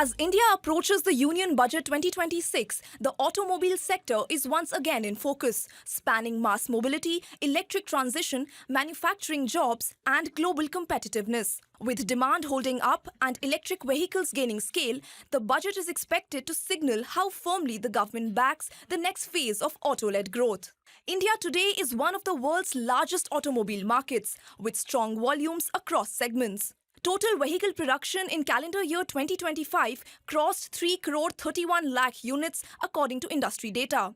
As India approaches the Union Budget 2026, the automobile sector is once again in focus, spanning mass mobility, electric transition, manufacturing jobs, and global competitiveness. With demand holding up and electric vehicles gaining scale, the budget is expected to signal how firmly the government backs the next phase of auto-led growth. India today is one of the world's largest automobile markets, with strong volumes across segments. Total vehicle production in calendar year 2025 crossed 3 crore 31 lakh units according to industry data.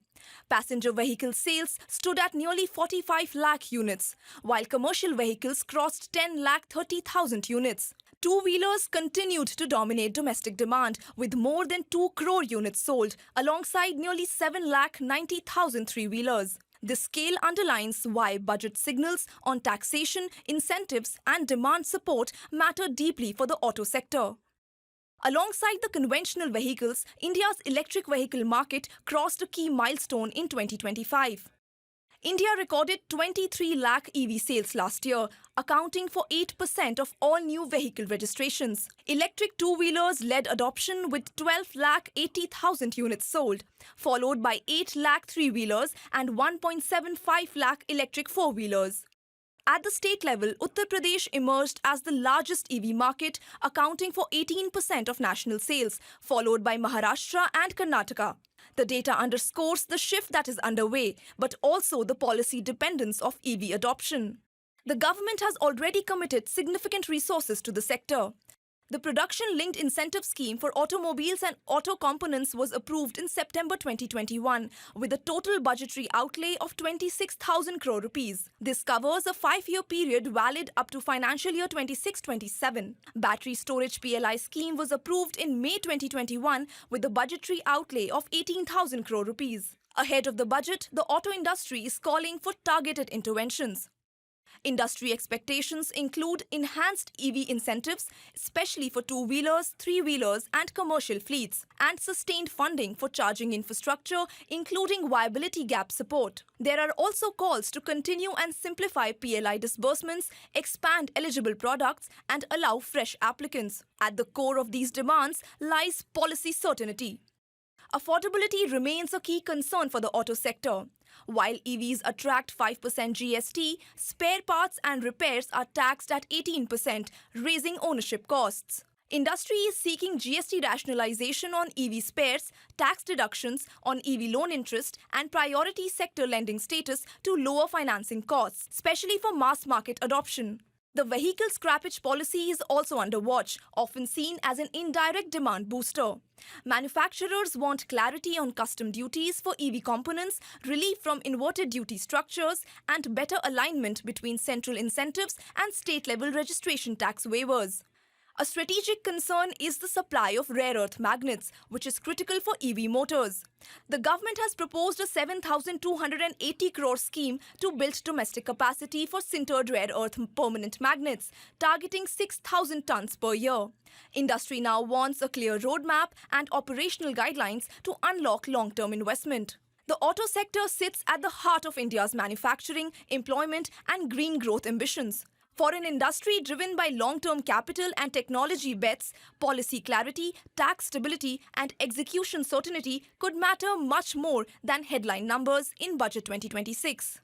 Passenger vehicle sales stood at nearly 45 lakh units, while commercial vehicles crossed 10 lakh 30,000 units. Two-wheelers continued to dominate domestic demand with more than 2 crore units sold, alongside nearly 7 lakh 90,000 three-wheelers. This scale underlines why budget signals on taxation, incentives, and demand support matter deeply for the auto sector. Alongside the conventional vehicles, India's electric vehicle market crossed a key milestone in 2025. India recorded 23 lakh EV sales last year, accounting for 8% of all new vehicle registrations. Electric two-wheelers led adoption with 12 lakh 80,000 units sold, followed by 8 lakh three-wheelers and 1.75 lakh electric four-wheelers. At the state level, Uttar Pradesh emerged as the largest EV market, accounting for 18% of national sales, followed by Maharashtra and Karnataka. The data underscores the shift that is underway, but also the policy dependence of EV adoption. The government has already committed significant resources to the sector. The production-linked incentive scheme for automobiles and auto components was approved in September 2021 with a total budgetary outlay of 26,000 crore rupees. This covers a 5-year period valid up to financial year 26-27. Battery storage PLI scheme was approved in May 2021 with a budgetary outlay of 18,000 crore rupees. Ahead of the budget, the auto industry is calling for targeted interventions. Industry expectations include enhanced EV incentives, especially for two-wheelers, three-wheelers and commercial fleets, and sustained funding for charging infrastructure, including viability gap support. There are also calls to continue and simplify PLI disbursements, expand eligible products, and allow fresh applicants. At the core of these demands lies policy certainty. Affordability remains a key concern for the auto sector. While EVs attract 5% GST, spare parts and repairs are taxed at 18%, raising ownership costs. Industry is seeking GST rationalization on EV spares, tax deductions on EV loan interest, and priority sector lending status to lower financing costs, especially for mass market adoption. The vehicle scrappage policy is also under watch, often seen as an indirect demand booster. Manufacturers want clarity on custom duties for EV components, relief from inverted duty structures, and better alignment between central incentives and state-level registration tax waivers. A strategic concern is the supply of rare earth magnets, which is critical for EV motors. The government has proposed a 7,280 crore scheme to build domestic capacity for sintered rare earth permanent magnets, targeting 6,000 tons per year. Industry now wants a clear roadmap and operational guidelines to unlock long-term investment. The auto sector sits at the heart of India's manufacturing, employment, and green growth ambitions. For an industry driven by long-term capital and technology bets, policy clarity, tax stability, and execution certainty could matter much more than headline numbers in Budget 2026.